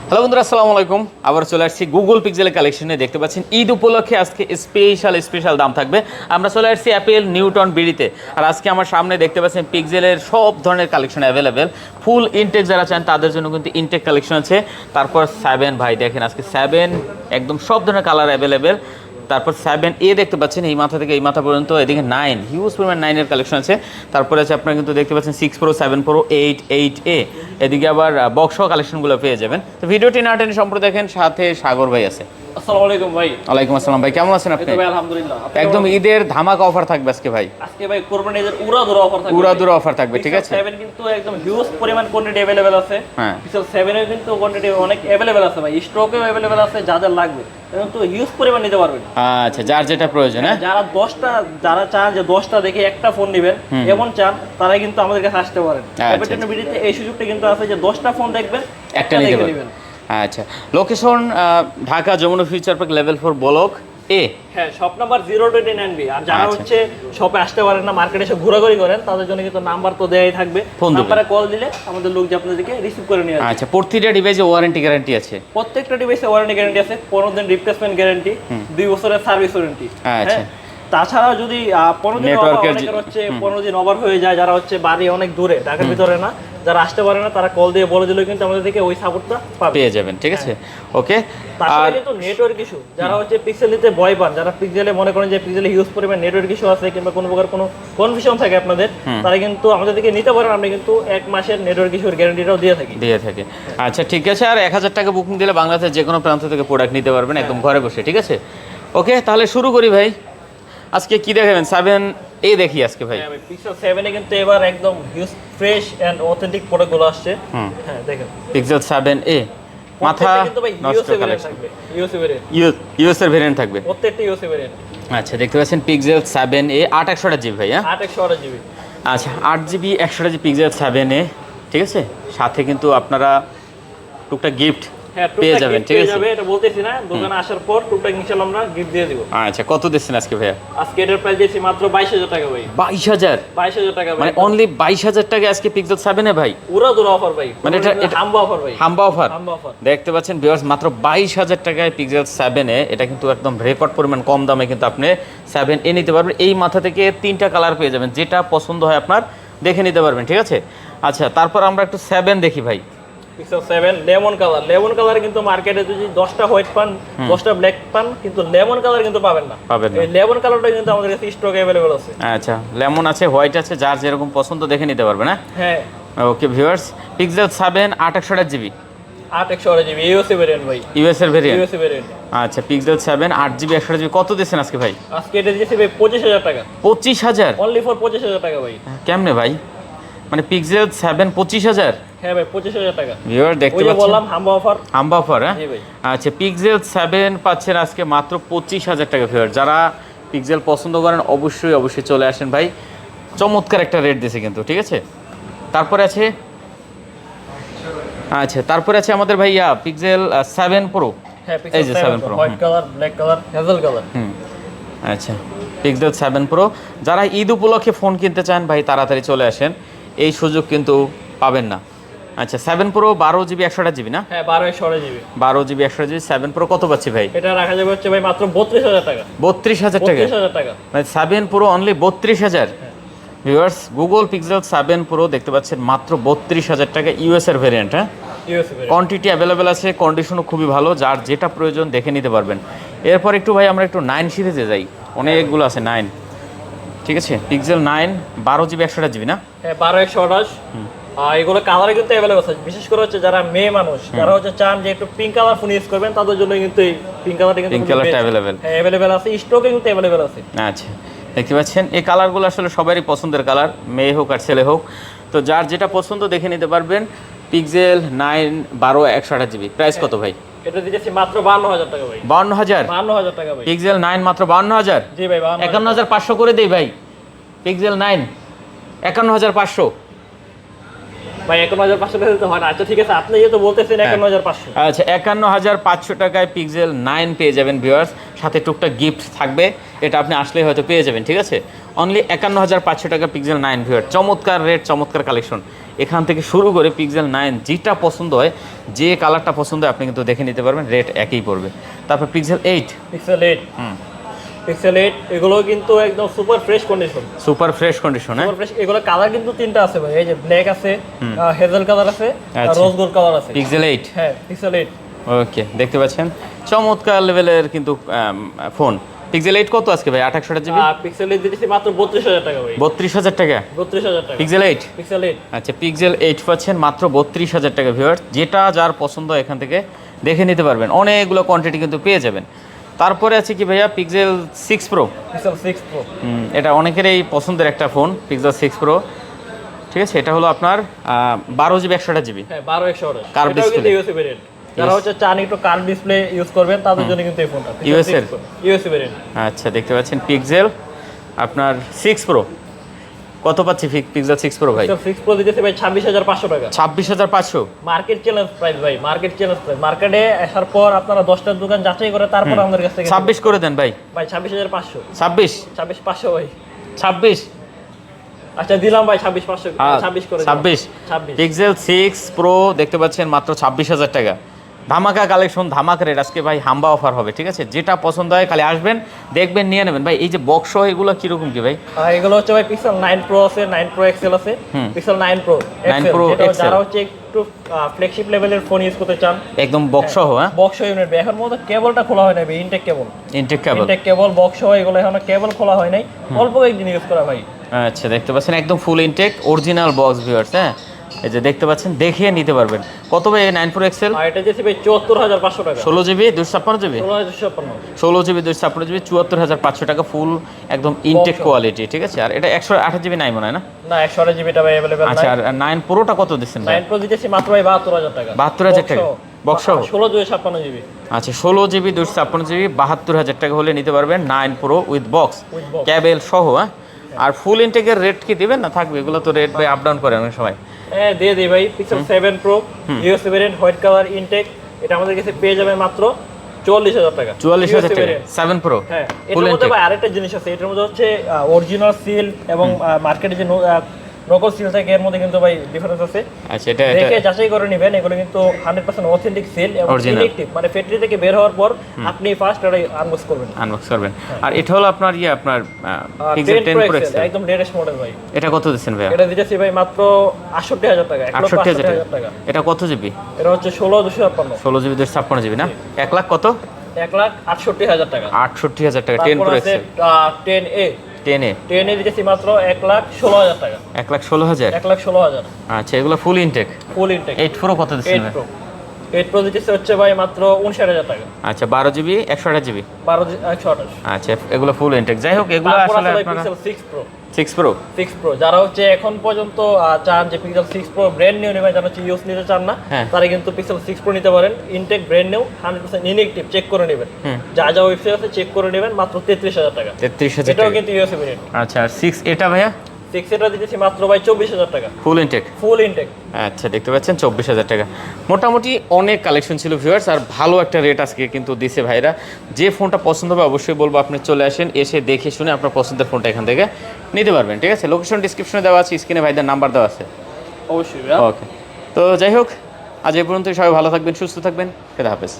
Hello বন্ধুরা, আসসালামু আলাইকুম। আবার চলে আসছি গুগল পিক্সেলের কালেকশনে। দেখতে পাচ্ছেন ঈদ উপলক্ষে আজকে স্পেশাল দাম থাকবে। আমরা চলে আসছি অ্যাপেল নিউটন বিডিতে। আর আজকে আমার সামনে দেখতে পাচ্ছেন পিক্সেলের সব ধরনের কালেকশন অ্যাভেলেবেল। ফুল ইনটেক যারা চান তাদের জন্য কিন্তু ইনটেক কালেকশন আছে। তারপর 7 ভাই দেখেন আজকে 7 একদম সব ধরনের কালার অ্যাভেলেবেল। তারপর 7A দেখতে পাচ্ছেন এই মাথা থেকে এই মাথা পর্যন্ত। এদিকে 9 হিউজ পরিমাণ 9-এর কালেকশন আছে। তারপরে আছে আপনারা কিন্তু দেখতে পাচ্ছেন 6 Pro, 7 Pro, 8A। এদিকে আবার বক্স কালেকশনগুলো পেয়ে যাবেন। তো ভিডিওটি না টেনে সম্পূর্ণ দেখেন। সাথে সাগর ভাই আছে। আসসালামু আলাইকুম ভাই। ওয়ালাইকুম আসসালাম ভাই, কেমন আছেন আপনি? ভাই আলহামদুলিল্লাহ। একদম ঈদের ধামাকা অফার থাকবে আজকে ভাই। আজকে ভাই কুরবানির ঈদের উড়াধুরা অফার থাকবে। উড়াধুরা অফার থাকবে, ঠিক আছে। 7 কিন্তু একদম হিউজ পরিমাণ কোয়ান্টিটি अवेलेबल আছে। হ্যাঁ, পিক্সেল 7 এর কিন্তু কোয়ান্টিটি অনেক अवेलेबल আছে ভাই। স্টকেও अवेलेबल আছে, যাদের লাগবে কিন্তু হিউজ পরিমাণ নিতে পারবেন। আচ্ছা, যার যেটা প্রয়োজন। হ্যাঁ, যারা চান যে 10টা দেখে একটা ফোন নেবেন এমন চান, তারা কিন্তু আমাদের কাছে আসতে পারেন। অ্যাপেল ভিডিওতে এই সুযোগটা কিন্তু আছে যে 10টা ফোন দেখবেন একটা নিতে পারবেন। আচ্ছা, location Dhaka Jamuna Future Park level 4 block A. হ্যাঁ, শপ নাম্বার 029B। আর যারা হচ্ছে শপে আসতে পারেন না, মার্কেটে এসে ঘোরাঘুরি করেন, তাদের জন্য কিন্তু নাম্বার তো দেয়াই থাকবে। নাম্বারে কল দিলে আমাদের লোক যে আপনাদেরকে রিসিভ করে নিয়ে আসবে। আচ্ছা, প্রতিটা ডিভাইসে ওয়ারেন্টি গ্যারান্টি আছে? প্রত্যেকটা ডিভাইসে ওয়ারেন্টি গ্যারান্টি আছে। 15 দিন রিপ্লেসমেন্ট গ্যারান্টি, 2 বছরের সার্ভিস ওয়ারেন্টি। আচ্ছা, তাছাড়া যদি 15 দিন হচ্ছে 15 দিন ওভার হয়ে যায়, যারা হচ্ছে বাড়ি অনেক দূরে, ঢাকার ভিতরে না, যারা আসতে পারে না, তারা কল দিয়ে বলে দিলেও কিন্তু আমাদের থেকে ওই সাপোর্টটা পেয়ে যাবেন, ঠিক আছে। ওকে, আর কিন্তু নেটওয়ার্ক ইস্যু, যারা হচ্ছে পিক্সেল নিতে ভয় পান, যারা পিক্সেলে মনে করেন যে পিক্সেলে হিউজ পরিমাণ নেটওয়ার্ক ইস্যু আছে কিংবা কোনো প্রকার কোনো কনফিউশন থাকে আপনাদের, তারা কিন্তু আমাদের থেকে নিতে পারেন। আমরা কিন্তু 1 মাসের নেটওয়ার্ক ইস্যুর গ্যারান্টিটাও দিয়ে থাকি। আচ্ছা, ঠিক আছে। আর 1000 টাকা বুকিং দিলে বাংলাদেশের যে কোনো প্রান্ত থেকে প্রোডাক্ট নিতে পারবেন একদম ঘরে বসে, ঠিক আছে। ওকে, তাহলে শুরু করি ভাই। আজকে কি দেখাবেন? 7A দেখি আজকে ভাই। হ্যাঁ ভাই, পিক্সেল 7 এ কিন্তু এবার একদম হিউজ ফ্রেশ এন্ড অথেন্টিক প্রোডাক্টগুলো আসছে। হ্যাঁ দেখেন, পিক্সেল 7A মাথা কিন্তু ভাই ইউএসএ ভেরিয়েন্ট থাকবে। ইউএস এর ভেরিয়েন্ট থাকবে প্রত্যেকটা ইউএসএ ভেরিয়েন্ট। আচ্ছা, দেখতে পাচ্ছেন পিক্সেল 7A 8/128GB ভাই। হ্যাঁ, 8/128GB। আচ্ছা, 8GB 128GB পিক্সেল 7A, ঠিক আছে। সাথে কিন্তু আপনারা টুকটাক গিফট পেয়ে যাবেন, ঠিক আছে। এটা বলতেছি না, দোকানে আসার পর টুকটাক ইনশাআল্লাহ আমরা গিফট দিয়ে দিব। আচ্ছা, কত দিচ্ছেন আজকে ভাইয়া? আজকে এটার প্রাইস দিয়েছি মাত্র 22000 টাকা ভাই। 22000 টাকা ভাই, মানে অনলি 22000 টাকা আজকে পিক্সেল 7A ভাই। পুরো দূর অফার ভাই, মানে এটা হাম্বা অফার ভাই, হাম্বা অফার। হাম্বা অফার দেখতে পাচ্ছেন ভিউয়ার্স, মাত্র 22000 টাকায় পিক্সেল 7A। এটা কিন্তু একদম রেকর্ড পরিমাণ কম দামে কিন্তু আপনি 7A নিতে পারবেন। এই মাথা থেকে 3টা কালার পেয়ে যাবেন, যেটা পছন্দ হয় আপনার দেখে নিতে পারবেন, ঠিক আছে। আচ্ছা, তারপর আমরা একটু 7 দেখি ভাই। পিক্সেল 7 লেমন কালার কিন্তু মার্কেটে যদি 10টা হোয়াইট পান, 10টা ব্ল্যাক পান, কিন্তু লেমন কালার কিন্তু পাবেন না। এই লেমন কালারটা কিন্তু আমাদের কাছে স্টক अवेलेबल আছে। আচ্ছা, লেমন আছে, হোয়াইট আছে, যার যেরকম পছন্দ দেখে নিতে পারবেন। হ্যাঁ, okay viewers, pixel 7 8/128GB 8/128GB USA variant ভাই। ইউএস এর ভেরিয়েন্ট। আচ্ছা, পিক্সেল 7 8GB 128GB কত দিচ্ছেন আজকে ভাই? আজকে এটা দিয়েছি ভাই 25000 টাকা। 25000 অনলি ফর 25000 টাকা ভাই। কেমনে ভাই? মানে পিক্সেল 7 25000? হ্যাঁ ভাই, 25000 টাকা। ভিউয়ার দেখতে পাচ্ছেন, বললাম হাম্বা অফার। হাম্বা অফার। হ্যাঁ জি ভাই। আচ্ছা, পিক্সেল 7 পাচ্ছেন আজকে মাত্র 25000 টাকা। ভিউয়ার যারা পিক্সেল পছন্দ করেন অবশ্যই চলে আসেন ভাই। চমৎকার একটা রেট দিয়েছে কিন্তু, ঠিক আছে। তারপরে আছে আমাদের ভাইয়া পিক্সেল 7 Pro। হ্যাঁ, pixel 7 Pro white colour, black colour, hazel colour. আচ্ছা, পিক্সেল 7 Pro যারা ঈদ উপলক্ষে ফোন কিনতে চান ভাই তাড়াতাড়ি চলে আসেন, এই সুযোগ কিন্তু পাবেন না। আচ্ছা, 7 Pro 12GB 128GB না? হ্যাঁ, 12/128GB 12GB 128GB 7 Pro কত পাচ্ছি ভাই? এটা রাখা যাবে হচ্ছে ভাই মাত্র 32000 টাকা। 32000 টাকা? 32000 টাকা মানে 7 Pro only 32000। Viewers, Google pixel 7 Pro দেখতে পাচ্ছেন মাত্র 32000 টাকা, ইউএস এর ভেরিয়েন্ট। হ্যাঁ, কোয়ান্টিটি অ্যাভেলেবেল আছে, কন্ডিশনও খুবই ভালো, যার যেটা প্রয়োজন দেখে নিতে পারবেন। এরপর একটু ভাই আমরা একটু 9 সিরিজে যাই, অনেকগুলো আছে 9, ঠিক আছে। পিক্সেল 9 12GB 128GB না? হ্যাঁ, 12/128। এগুলো কালারে কিন্তু অ্যাভেলেবল আছে। বিশেষ করে হচ্ছে যারা মেয়ে মানুষ, যারা হচ্ছে চান যে একটু পিঙ্ক কালার ফোন ইউজ করবেন, তাদের জন্য কিন্তু এই পিঙ্ক কালারটা কিন্তু অ্যাভেলেবেল। হ্যাঁ, অ্যাভেলেবল আছে, স্টকে কিন্তু অ্যাভেলেবল আছে। আচ্ছা, দেখতে পাচ্ছেন এই কালারগুলো আসলে সবারই পছন্দের কালার, মেয়ে হোক আর ছেলে হোক, তো যার যেটা পছন্দ দেখে নিতে পারবেন। পিক্সেল 9 12/128GB প্রাইস কত ভাই? এটা দিতেছি মাত্র 52000 টাকা ভাই। 52000 টাকা ভাই। পিক্সেল 9 মাত্র 52000? জি ভাই, 51500 করে দেই ভাই। পিক্সেল 9 51500 ভাই। 51500 টাকা দিতে হয় না। আচ্ছা, ঠিক আছে, আপনি যেহেতু বলতেছেন 51500। আচ্ছা, 51500 টাকায় পিক্সেল 9 পেয়ে যাবেন ভিউয়ার্স, সাথে টুকটাক গিফট থাকবে, এটা আপনি আসলেই হয়তো পেয়ে যাবেন, ঠিক আছে। অনলি 51500 টাকা পিক্সেল 9 ভিউয়ার। চমৎকার রেট, চমৎকার কালেকশন। এখান থেকে শুরু করে পিক্সেল 9 যেটা পছন্দ হয়, যে কালারটা পছন্দ হয় আপনি কিন্তু দেখে নিতে পারবেন, রেট একই পড়বে। তারপর পিক্সেল 8, পিক্সেল 8, পিক্সেল 8 এগুলো কিন্তু একদম super fresh condition, super fresh condition. হ্যাঁ, সুপার ফ্রেশ। এগুলো কালার কিন্তু তিনটা আছে ভাই, এই যে ব্ল্যাক আছে, হেজেল কালার আছে, আর আচ্ছা। রোজ গোল্ড কালার আছে। পিক্সেল 8, হ্যাঁ পিক্সেল 8। ওকে, দেখতে পাচ্ছেন চমৎকার লেভেলের কিন্তু ফোন। পিক্সেল 8 কত আজকে ভাই? 28 জিবি। পিক্সেল 8 দিতেছি মাত্র 32000 টাকা ভাই। 32000 টাকা 32000 টাকা পিক্সেল 8। পিক্সেল 8। আচ্ছা, পিক্সেল 8 পাচ্ছেন মাত্র 32000 টাকা ভিউয়ার্স। যেটা যার পছন্দ এখান থেকে দেখে নিতে পারবেন, অনেকগুলো কোয়ান্টিটি কিন্তু পেয়ে যাবেন। তারপরে আছে কি ভাইয়া পিক্সেল 6 প্রো। পিক্সেল 6 প্রো, এটা অনেকেরই পছন্দের একটা ফোন, পিক্সেল 6 প্রো। ঠিক আছে, এটা হলো আপনার 12 জিবি 128 জিবি। হ্যাঁ 12/128। Curved এটাও কিন্তু display। USB variant. যারা হচ্ছে চান একটু কার্ভ ডিসপ্লে ইউজ করবেন তাদের জন্য কিন্তু এই ফোনটা ইউএসবি ভেরিয়েন্ট। আচ্ছা, দেখতে পাচ্ছেন পিক্সেল আপনার 6 প্রো কত পাচ্ছি? পিক্সেল 6 প্রো ভাই পিক্সেল 6 প্রো দিতেছে ভাই 26500 টাকা। 26500। মার্কেট চ্যালেঞ্জ প্রাইস ভাই, মার্কেট চ্যালেঞ্জ প্রাইস। মার্কেটে আসার পর আপনারা 10টা দোকান যাচাই করে তারপর আমাদের কাছ থেকে 26 করে দেন ভাই। ভাই 26500। 26 ভাই 26। আচ্ছা দিলাম ভাই 26500, 26 করে 26। 26। পিক্সেল 6 প্রো দেখতে পাচ্ছেন মাত্র 26000 টাকা। ধামাকা কালেকশন, ধামাকা রেট। আজকে ভাই হাম্বা অফার হবে, ঠিক আছে? যেটা পছন্দ হয় খালি আসবেন, দেখবেন, নিয়ে নেবেন। ভাই এই যে বক্স এগুলো কিরকম কি ভাই? এগুলো হচ্ছে ভাই পিক্সেল 9 প্রো আছে, 9 প্রো এক্সেল আছে, পিক্সেল 9 প্রো 9 প্রো এক্সেল। যারা হচ্ছে একটু ফ্ল্যাগশিপ লেভেলের ফোন ইউজ করতে চান, একদম বক্স হ্যাঁ, বক্স ইউনিট। এখন মধ্যে কেবলটা খোলা হয় নাই ভাই, ইনটেক কেবল, ইনটেক কেবল। ইনটেক কেবল বক্স এগুলো এখনো কেবল খোলা হয় নাই, অল্প কয়েকদিন ইউজ করা ভাই। আচ্ছা, দেখতে পাচ্ছেন একদম ফুল ইনটেক অরিজিনাল বক্স ভিউয়ার্স। হ্যাঁ, এই যে দেখতে পাচ্ছেন, দেখিয়ে নিতে পারবেন। কত ভাই 9 প্রো এক্সেল? আর এটা যেতে ভাই 74500 টাকা। 16 জিবি 256 জিবি, 16256। 16 জিবি 256 জিবি, 74500 টাকা, ফুল একদম ইনটেক কোয়ালিটি, ঠিক আছে? আর এটা 128 জিবি নাই মনে হয় না? না 128 জিবিটা ভাই अवेलेबल নাই। আচ্ছা, আর 9 প্রোটা কত দিচ্ছেন ভাই? 9 প্রো দিতেছি মাত্র ভাই 72000 টাকা। 72000 টাকা বক্স। 16/256 জিবি। আচ্ছা, 16 জিবি 256 জিবি 72000 টাকা হলে নিতে পারবেন 9 pro with box, With box। Cable সহ। হ্যাঁ, আর ফুল ইনটেকের রেট কি দিবেন না থাকবে? এগুলো তো রেট ভাই আপ ডাউন করে অনেক সময়। হ্যাঁ দিয়ে দিই ভাই। Pixel 7 Pro USB variant, white colour intact, এটা আমাদের কাছে পেয়ে যাবে মাত্র 44000 টাকা। 44000 টাকা 7 প্রো হ্যাঁ, ফুল এটার মধ্যে ইনটেক। ভাই আরেকটা জিনিস আছে, এটার মধ্যে হচ্ছে অরিজিনাল সিল এবং মার্কেটে যে নকল সিল থাকে এর মধ্যে কিন্তু ভাই ডিফারেন্স আছে। আচ্ছা, এটা দেখে যাচাই করে নেবেন, এগুলো কিন্তু 100% অথেন্টিক সিল এবং Original। ইলেকট্রিক, মানে ফ্যাক্টরি থেকে বের হওয়ার পর আপনি ফার্স্ট এটা আনবক্স করবেন। আনবক্স করবেন। আর এটা হলো আপনার আপনার Pixel 10 10 Pro Pro XL XL. একদম লেটেস্ট মডেল ভাই। এটা কত দিচ্ছেন ভাই? এটা দিতেছি ভাই মাত্র 68000 টাকা। 68000 টাকা। এটা কত জিবি? এটা হচ্ছে 16256। 16 জিবি 256 জিবি না? 1 লাখ কত? 1,68,000 টাকা। 68000 টাকা 10 pro Excel. 10A 10A 10A দিতেছি মাত্র 1,16,000 টাকা। 1,16,000। 1,16,000 আচ্ছা, এগুলো ফুল ইনটেক। ফুল ইনটেক। 8 প্রো কত দিচ্ছেন 8 ভাই? প্রো 8 প্রো দিতেছে হচ্ছে ভাই মাত্র 59000 টাকা। আচ্ছা, 12 জিবি 128 জিবি। 1,128। আচ্ছা, এগুলো ফুল ইনটেক। যাই হোক, এগুলো তারপর আসলে আছে ভাই আপনারা পিক্সেল 6 প্রো। 6 প্রো 6 প্রো যারা হচ্ছে এখন পর্যন্ত চান যে পিক্সেল 6 প্রো ব্র্যান্ড নিউ নেবেন, যারা হচ্ছে ইউজ নিতে চান না, হ্যাঁ। তারা কিন্তু পিক্সেল 6 প্রো নিতে পারেন। Intact brand new 100% inactive, check করে নেবেন, যা যা ওয়েবসাইট আছে চেক করে নেবেন, মাত্র 33000 টাকা। 33000 এটাও টাকা। কিন্তু ইউএসএ ভেরিয়েন্ট। আচ্ছা, 6 এটা ভাইয়া 6 এটা দিতেছি মাত্র ভাই 24000 টাকা। ফুল ইনটেক। ফুল ইনটেক। আচ্ছা, দেখতে পাচ্ছেন 24000 টাকা। মোটামুটি অনেক কালেকশন ছিল ভিউয়ার্স, আর ভালো একটা রেট আজকে কিন্তু দিছে ভাইরা। যে ফোনটা পছন্দ হবে অবশ্যই বলবো আপনি চলে আসেন, এসে দেখে শুনে আপনার পছন্দের ফোনটা এখান থেকে নিতে পারবেন, ঠিক আছে? লোকেশন ডিসক্রিপশনে দেওয়া আছে, স্ক্রিনে ভাইদের নাম্বার দেওয়া আছে। অবশ্যই। ওকে, তো যাই হোক, আজ এই পর্যন্ত। সবাই ভালো থাকবেন, সুস্থ থাকবেন, খোদা হাফেজ।